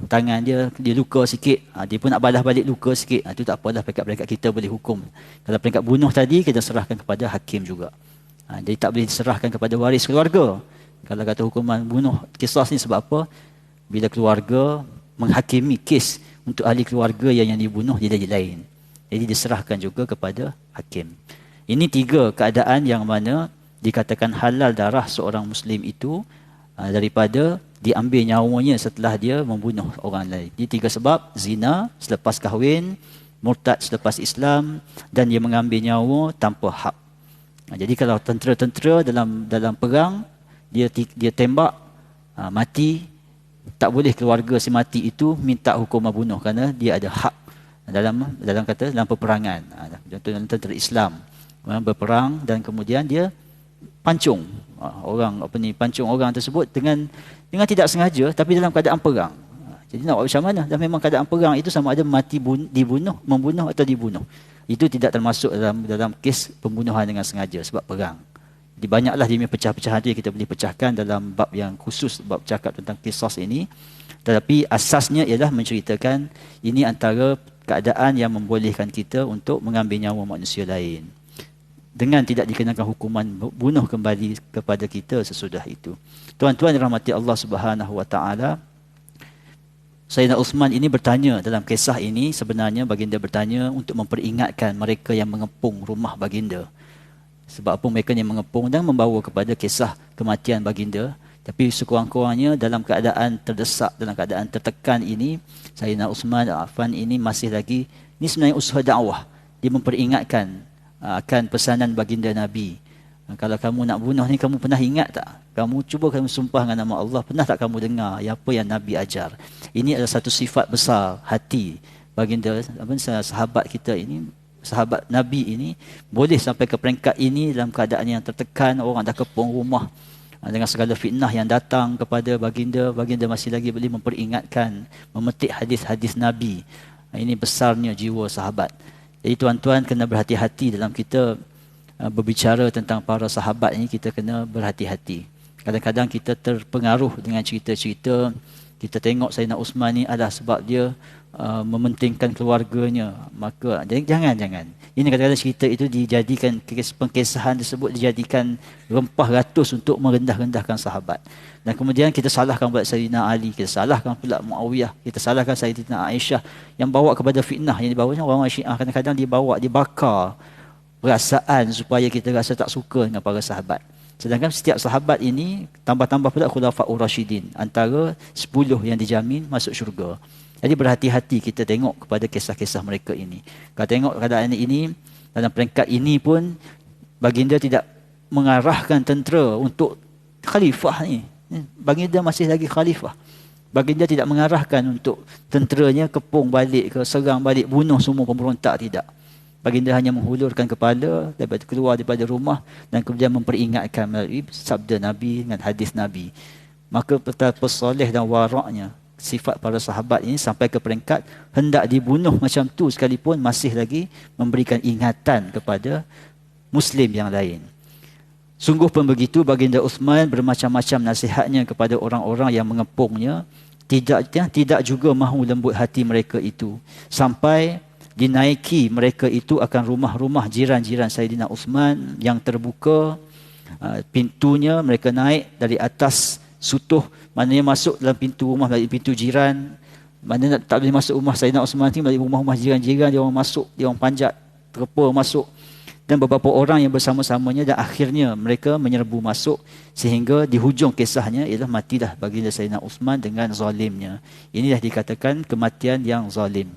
tangan dia luka sikit, dia pun nak balas balik luka sikit, itu tak apalah, peringkat-peringkat kita boleh hukum. Kalau peringkat bunuh tadi, kita serahkan kepada hakim juga. Jadi tak boleh diserahkan kepada waris keluarga. Kalau kata hukuman bunuh qisas ni, sebab apa? Bila keluarga menghakimi kes untuk ahli keluarga yang dibunuh, dia jadi lain. Jadi diserahkan juga kepada hakim. Ini 3 keadaan yang mana dikatakan halal darah seorang Muslim itu daripada diambil nyawanya setelah dia membunuh orang lain. Ini 3 sebab: zina selepas kahwin, murtad selepas Islam, dan dia mengambil nyawa tanpa hak. Jadi kalau tentera-tentera dalam perang, dia tembak, mati, Tak boleh keluarga si mati itu minta hukuman bunuh kerana dia ada hak dalam kata dalam peperangan. Contoh dalam tentera Islam, orang berperang dan kemudian dia pancung pancung orang tersebut dengan tidak sengaja tapi dalam keadaan perang. Jadi nak buat macam mana? Dan memang keadaan perang itu sama ada mati dibunuh, membunuh atau dibunuh. Itu tidak termasuk dalam kes pembunuhan dengan sengaja sebab perang. Jadi banyaklah dia punya pecah-pecahan itu yang kita boleh pecahkan dalam bab yang khusus, bab cakap tentang kisos ini. Tetapi asasnya ialah menceritakan ini antara keadaan yang membolehkan kita untuk mengambil nyawa manusia lain dengan tidak dikenakan hukuman bunuh kembali kepada kita sesudah itu. Tuan-tuan dirahmati Allah Subhanahu wa taala, Sayyidina Uthman ini bertanya dalam kisah ini, sebenarnya baginda bertanya untuk memperingatkan mereka yang mengepung rumah baginda. Sebab apa mereka yang mengepung dan membawa kepada kisah kematian baginda. Tapi sekurang-kurangnya dalam keadaan terdesak, dalam keadaan tertekan ini, Sayyidina Uthman Affan ini masih lagi, ini sebenarnya usaha dakwah. Dia memperingatkan akan pesanan baginda Nabi. Kalau kamu nak bunuh ni, kamu pernah ingat tak? Kamu kamu sumpah dengan nama Allah, pernah tak kamu dengar apa yang Nabi ajar? Ini adalah satu sifat besar hati baginda sahabat kita ini, sahabat Nabi ini boleh sampai ke peringkat ini dalam keadaan yang tertekan, orang dah kepung rumah dengan segala fitnah yang datang kepada baginda masih lagi boleh memperingatkan, memetik hadis-hadis Nabi. Ini besarnya jiwa sahabat. Jadi tuan-tuan kena berhati-hati dalam kita berbicara tentang para sahabat ini, kita kena berhati-hati. Kadang-kadang kita terpengaruh dengan cerita-cerita, kita tengok Sayyidina Uthman ni adalah sebab dia mementingkan keluarganya, maka jangan. Ini kadang-kadang cerita itu dijadikan, pengkisahan tersebut dijadikan rempah ratus untuk merendah-rendahkan sahabat. Dan kemudian kita salahkan pula Sayyidina Ali, kita salahkan pula Muawiyah, kita salahkan Sayyidina Aisyah yang bawa kepada fitnah yang dibawanya orang Syiah. Kadang-kadang dibakar perasaan supaya kita rasa tak suka dengan para sahabat. Sedangkan setiap sahabat ini tambah-tambah pula Khulafaur Rasyidin, antara 10 yang dijamin masuk syurga. Jadi berhati-hati kita tengok kepada kisah-kisah mereka ini. Kalau tengok keadaan ini, dalam peringkat ini pun baginda tidak mengarahkan tentera untuk khalifah ni. Baginda masih lagi khalifah. Baginda tidak mengarahkan untuk tenteranya kepung balik ke, serang balik, bunuh semua pemberontak, tidak. Baginda hanya menghulurkan kepala keluar daripada rumah dan kemudian memperingatkan melalui sabda Nabi dengan hadis Nabi. Maka betapa soleh dan waraknya sifat para sahabat ini sampai ke peringkat hendak dibunuh macam tu sekalipun masih lagi memberikan ingatan kepada Muslim yang lain. Sungguh pun begitu, baginda Uthman bermacam-macam nasihatnya kepada orang-orang yang mengepungnya, tidak juga mahu lembut hati mereka itu, sampai dinaiki mereka itu akan rumah-rumah jiran-jiran Sayyidina Uthman yang terbuka, pintunya mereka naik dari atas sutuh, maknanya masuk dalam pintu rumah melalui pintu jiran. Maknanya tak boleh masuk rumah Sayyidina Uthman ni melalui rumah-rumah jiran-jiran, dia orang masuk, dia orang panjat terpa masuk, dan beberapa orang yang bersama-samanya, dan akhirnya mereka menyerbu masuk sehingga di hujung kisahnya ialah matilah baginda Sayyidina Uthman dengan zalimnya. Inilah dikatakan kematian yang zalim.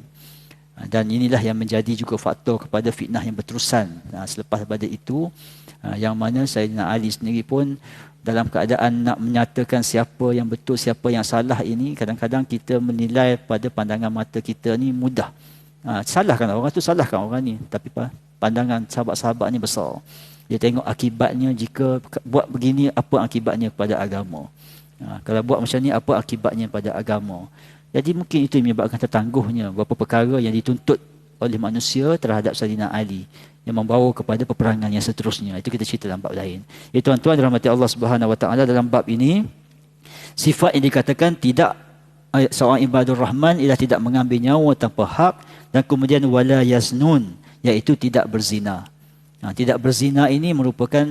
Dan inilah yang menjadi juga faktor kepada fitnah yang berterusan selepas daripada itu, yang mana Sayyidina Ali sendiri pun dalam keadaan nak menyatakan siapa yang betul, siapa yang salah ini, kadang-kadang kita menilai pada pandangan mata kita ni mudah. Salahkan orang tu, salahkan orang ni, tapi pandangan sahabat-sahabat ni besar. Dia tengok akibatnya, jika buat begini apa akibatnya kepada agama. Kalau buat macam ni apa akibatnya pada agama. Jadi mungkin itu yang menyebabkan tertangguhnya beberapa perkara yang dituntut oleh manusia terhadap Sayyidina Ali yang membawa kepada peperangan yang seterusnya. Itu kita cerita dalam bab lain. Ya tuan-tuan dirahmati Allah Subhanahu wa taala, dalam bab ini sifat yang dikatakan tidak seorang ibadur rahman ialah tidak mengambil nyawa tanpa hak, dan kemudian wala yaznun, iaitu tidak berzina. Tidak berzina ini merupakan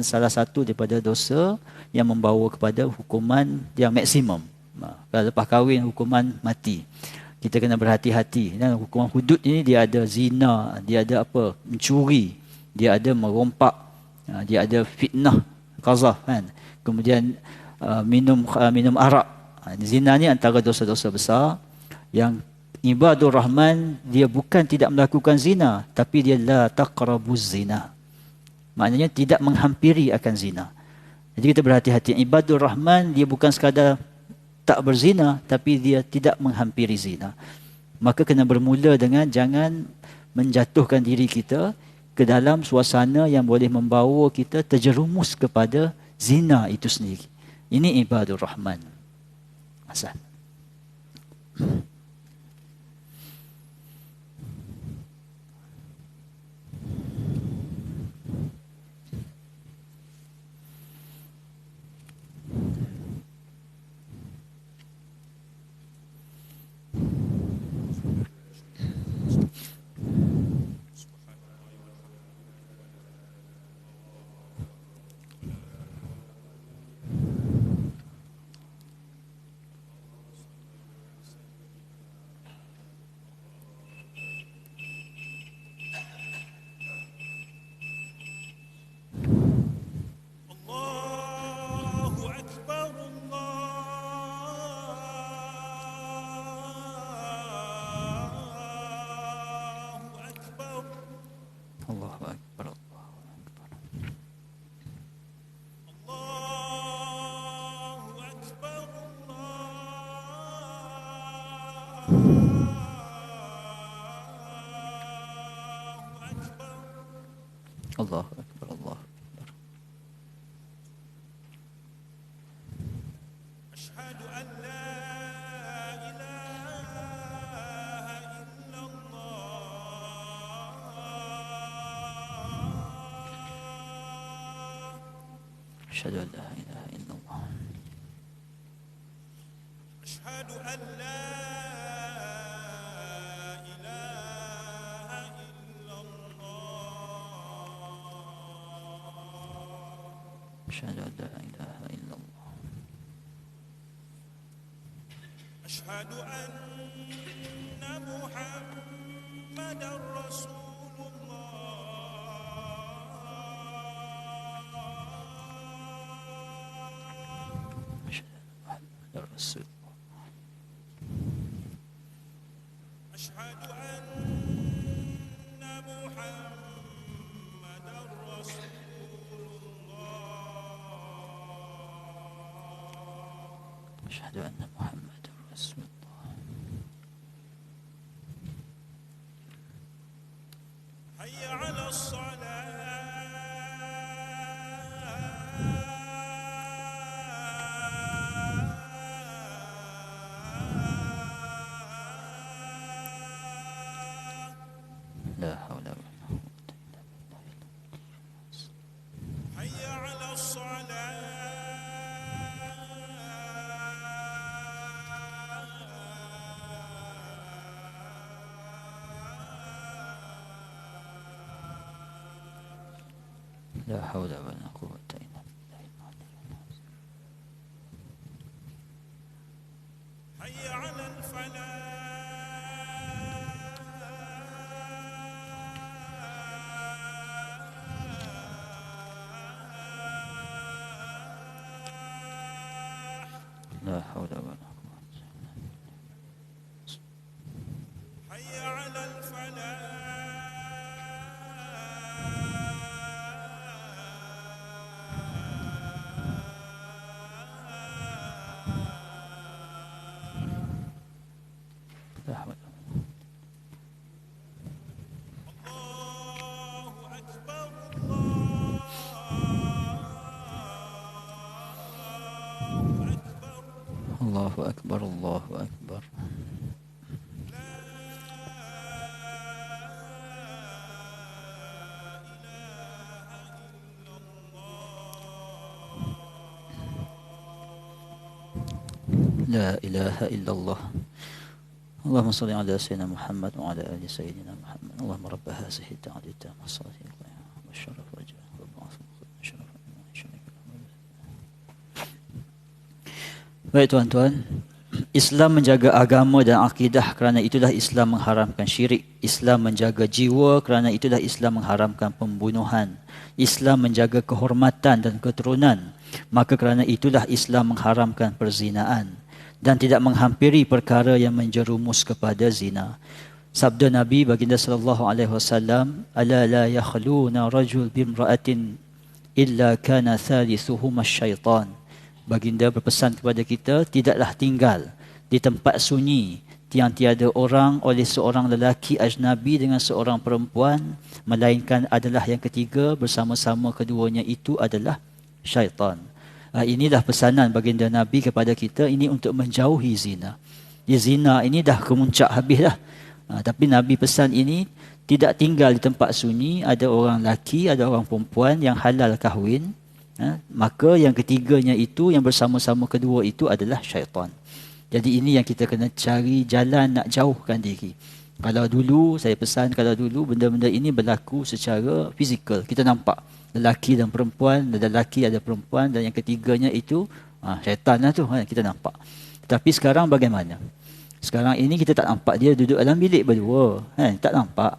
salah satu daripada dosa yang membawa kepada hukuman yang maksimum. Kalau lepas kahwin hukuman mati. Kita kena berhati-hati. Dan hukuman hudud ini dia ada zina, dia ada mencuri, dia ada merompak, dia ada fitnah, qazaf kan. Kemudian minum arak. Zina ni antara dosa-dosa besar yang ibadur rahman dia bukan tidak melakukan zina, tapi dia la taqrabuz zina. Maknanya tidak menghampiri akan zina. Jadi kita berhati-hati. Ibadur rahman dia bukan sekadar tak berzina tapi dia tidak menghampiri zina. Maka kena bermula dengan jangan menjatuhkan diri kita ke dalam suasana yang boleh membawa kita terjerumus kepada zina itu sendiri. Ini ibadur rahman. Hasan. Allahu Akbar. Allahu Akbar. Allahu Akbar. Asyhadu an la ilaha illallah. Asyhadu an la ilaha illallah. Asyhadu an la أشهد أن لا إله إلا الله. أشهد أن محمدا رسول الله. أشهد أن محمدا رسول الله. أشهد أن محمدا رسول الله. أشهد أن محمدا رسول الله. حي على الصلاة. لا حول ولا قوة إلا بالله. حي على الصلاة. لا حول ولا قوة إلا بالله. حي على الفلاح. لا حول ولا قوة. حي على الفلاح. لا حول. الله أكبر. الله أكبر. لا إله إلا الله. اللهم صل على سيدنا محمد وعلى آل سيدنا محمد. اللهم رب هذه الدعوة التامة الصلاة والشرف والجاه والبعث والشرف. Baik tuan-tuan, Islam menjaga agama dan akidah kerana itulah Islam mengharamkan syirik. Islam menjaga jiwa kerana itulah Islam mengharamkan pembunuhan. Islam menjaga kehormatan dan keturunan, maka kerana itulah Islam mengharamkan perzinaan dan tidak menghampiri perkara yang menjerumus kepada zina. Sabda Nabi baginda sallallahu alaihi wasallam, ala la yakhluna rajul bimra'atin illa kana thalithuhuma syaitan. Baginda berpesan kepada kita, tidaklah tinggal di tempat sunyi yang tiada orang oleh seorang lelaki ajnabi dengan seorang perempuan, melainkan adalah yang ketiga bersama-sama keduanya itu adalah syaitan. Inilah pesanan baginda Nabi kepada kita, ini untuk menjauhi zina. Zina ini dah kemuncak habis dah. Tapi Nabi pesan ini, tidak tinggal di tempat sunyi, ada orang lelaki, ada orang perempuan yang halal kahwin. Maka yang ketiganya itu, yang bersama-sama kedua itu adalah syaitan. Jadi ini yang kita kena cari jalan nak jauhkan diri. Kalau dulu, saya pesan, kalau dulu benda-benda ini berlaku secara fizikal. Kita nampak lelaki dan perempuan, ada lelaki, ada perempuan, dan yang ketiganya itu syaitan lah tu, kita nampak. Tapi sekarang bagaimana? Sekarang ini kita tak nampak dia duduk dalam bilik berdua. Tak nampak.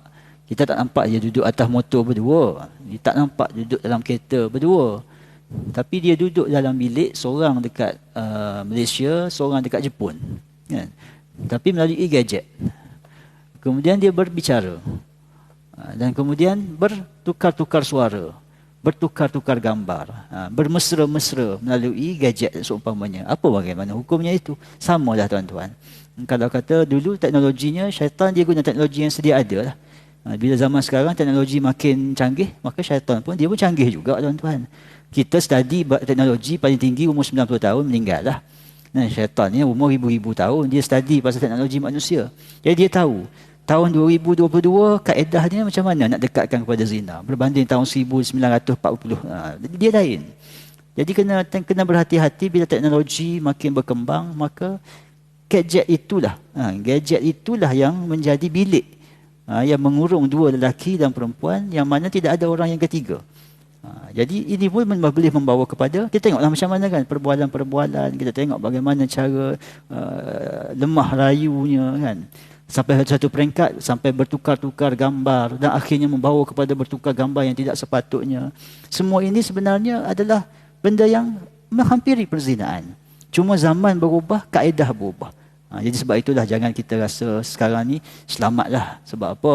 Kita tak nampak dia duduk atas motor berdua. Kita tak nampak duduk dalam kereta berdua. Tapi dia duduk dalam bilik, seorang dekat Malaysia, seorang dekat Jepun. Tapi melalui gadget. Kemudian dia berbicara. Dan kemudian bertukar-tukar suara. Bertukar-tukar gambar. Bermesra-mesra melalui gadget seumpamanya. Apa bagaimana hukumnya itu? Samalah tuan-tuan. Kalau kata dulu teknologinya, syaitan dia guna teknologi yang sedia ada lah. Bila zaman sekarang teknologi makin canggih, maka syaitan pun dia pun canggih juga tuan-tuan. Kita study teknologi paling tinggi umur 90 tahun meninggal lah. Syaitan ni umur ribu-ribu tahun, dia study pasal teknologi manusia. Jadi dia tahu tahun 2022 kaedah dia macam mana nak dekatkan kepada zina berbanding tahun 1940. Dia lain. Jadi kena berhati-hati bila teknologi makin berkembang, maka gadget itulah yang menjadi bilik yang mengurung dua lelaki dan perempuan, yang mana tidak ada orang yang ketiga. Jadi ini pun boleh membawa kepada, kita tengoklah macam mana kan perbualan-perbualan, kita tengok bagaimana cara lemah rayunya kan, sampai satu peringkat sampai bertukar-tukar gambar dan akhirnya membawa kepada bertukar gambar yang tidak sepatutnya. Semua ini sebenarnya adalah benda yang menghampiri perzinaan. Cuma zaman berubah, kaedah berubah. Jadi sebab itulah jangan kita rasa sekarang ni selamatlah. Sebab apa?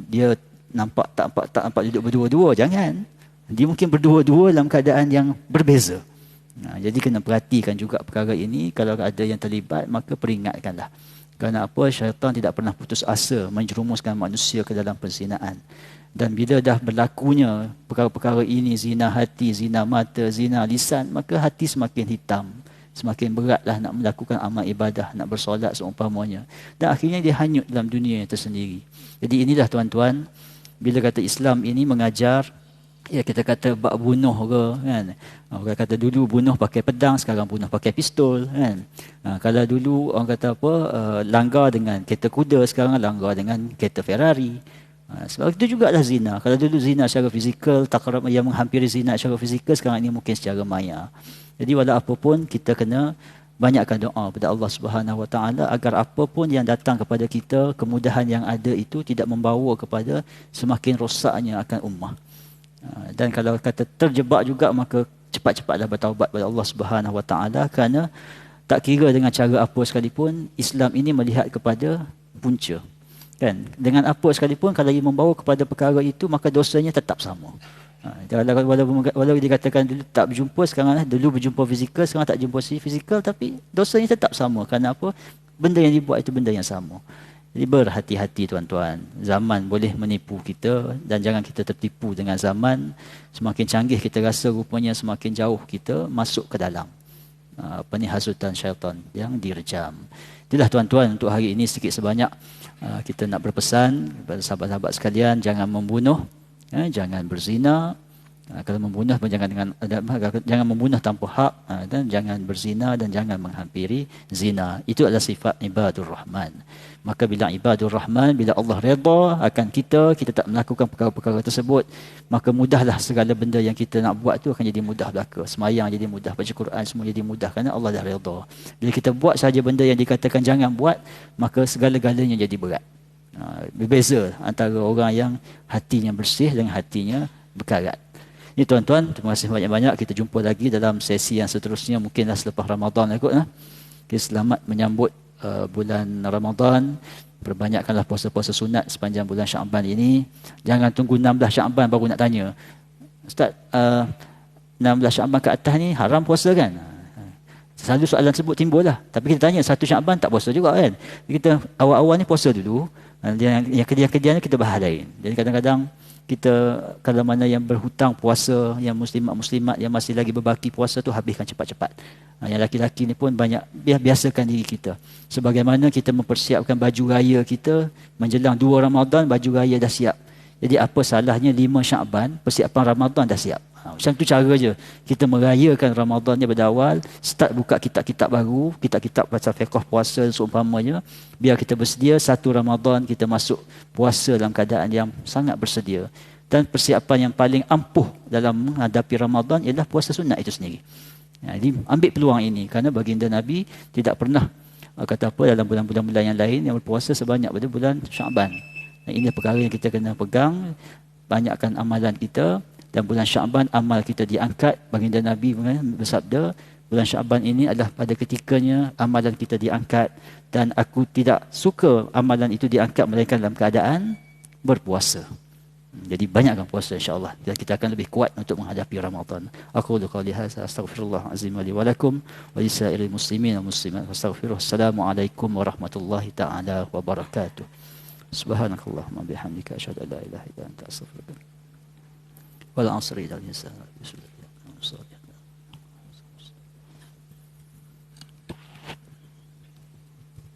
Dia tak nampak duduk berdua-dua, jangan. Dia mungkin berdua-dua dalam keadaan yang berbeza. Jadi kena perhatikan juga perkara ini. Kalau ada yang terlibat, maka peringatkanlah. Kerana apa? Syaitan tidak pernah putus asa menjerumuskan manusia ke dalam perzinaan. Dan bila dah berlakunya perkara-perkara ini, zina hati, zina mata, zina lisan, maka hati semakin hitam. Semakin beratlah nak melakukan amal ibadah, nak bersolat seumpamanya. Dan akhirnya dia hanyut dalam dunia yang tersendiri. Jadi inilah tuan-tuan, bila kata Islam ini mengajar, ya kita kata bab bunuh ke kan. Orang kata dulu bunuh pakai pedang, sekarang bunuh pakai pistol kan. Kalau dulu orang kata apa, langgar dengan kereta kuda, sekarang langgar dengan kereta Ferrari. Sebab itu jugalah zina. Kalau dulu zina secara fizikal, takrab yang menghampiri zina secara fizikal, sekarang ini mungkin secara maya. Jadi walau apa pun kita kena banyakkan doa kepada Allah Subhanahu Wa Taala agar apa pun yang datang kepada kita, kemudahan yang ada itu tidak membawa kepada semakin rosaknya akan ummah. Dan kalau kata terjebak juga, maka cepat-cepatlah bertaubat kepada Allah Subhanahu Wa Taala, kerana tak kira dengan cara apa sekalipun, Islam ini melihat kepada punca. Kan? Dengan apa sekalipun, kalau ia membawa kepada perkara itu, maka dosanya tetap sama. Walau dikatakan dulu tak berjumpa, sekarang dulu berjumpa fizikal, sekarang tak jumpa fizikal, tapi dosanya tetap sama. Kerana apa? Benda yang dibuat itu benda yang sama. Jadi berhati-hati tuan-tuan. Zaman boleh menipu kita, dan jangan kita tertipu dengan zaman. Semakin canggih kita rasa, rupanya semakin jauh kita masuk ke dalam hasutan syaitan yang direjam. Itulah tuan-tuan untuk hari ini sedikit sebanyak kita nak berpesan kepada sahabat-sahabat sekalian, jangan membunuh. Jangan berzina. Kalau membunuh pun jangan membunuh tanpa hak, dan jangan berzina dan jangan menghampiri zina. Itu adalah sifat ibadur rahman. Maka bila ibadur rahman, bila Allah redha akan kita tak melakukan perkara-perkara tersebut, maka mudahlah segala benda yang kita nak buat tu akan jadi mudah belaka. Semayang jadi mudah, baca Quran semua jadi mudah, kerana Allah dah redha. Bila kita buat saja benda yang dikatakan jangan buat, maka segala-galanya jadi berat. Berbeza antara orang yang hatinya bersih dengan hatinya berkarat. Ini tuan-tuan, terima kasih banyak-banyak. Kita jumpa lagi dalam sesi yang seterusnya, mungkinlah selepas Ramadan lah kot. Okay, selamat menyambut bulan Ramadan. Perbanyakkanlah puasa-puasa sunat sepanjang bulan Syaban ini. Jangan tunggu 16 Syaban baru nak tanya, Ustaz, 16 Syaban ke atas ni haram puasa kan? Selalu soalan tersebut timbul lah. Tapi kita tanya, 1 Syaban tak puasa juga kan. Kita awal-awal ni puasa dulu. Yang kerja-kerja ni kita bahas lain. Jadi kadang-kadang kita, kalau mana yang berhutang puasa, yang muslimat-muslimat yang masih lagi berbaki puasa tu, habiskan cepat-cepat. Yang laki-laki ni pun banyak biasakan diri kita. Sebagaimana kita mempersiapkan baju raya kita, menjelang 2 Ramadan, baju raya dah siap. Jadi apa salahnya 5 Syaban, persiapan Ramadan dah siap. Macam tu cara je. Kita merayakan Ramadannya berdawal, start buka kitab-kitab baru, kitab-kitab pasal fiqh puasa seumpamanya, biar kita bersedia 1 Ramadan kita masuk puasa dalam keadaan yang sangat bersedia. Dan persiapan yang paling ampuh dalam menghadapi Ramadan ialah puasa sunat itu sendiri. Jadi ambil peluang ini, kerana baginda Nabi tidak pernah kata apa dalam bulan-bulan yang lain yang berpuasa sebanyak pada bulan Syaban. Ini perkara yang kita kena pegang, banyakkan amalan kita. Dan bulan Syaban amal kita diangkat. Baginda Nabi bersabda, bulan Syaban ini adalah pada ketikanya amalan kita diangkat, dan aku tidak suka amalan itu diangkat melainkan dalam keadaan berpuasa. Jadi banyakkan puasa insya-Allah. Kita akan lebih kuat untuk menghadapi Ramadan. Aku qouli hadza astaghfirullah azim li wa lakum wa lisairil muslimin wal muslimat fastaghfiruh. Assalamualaikum warahmatullahi taala wabarakatuh. Subhanakallahumma bihamdika asyhadu an la ilaha illa anta astaghfiruka. والعصر إلى الإنسان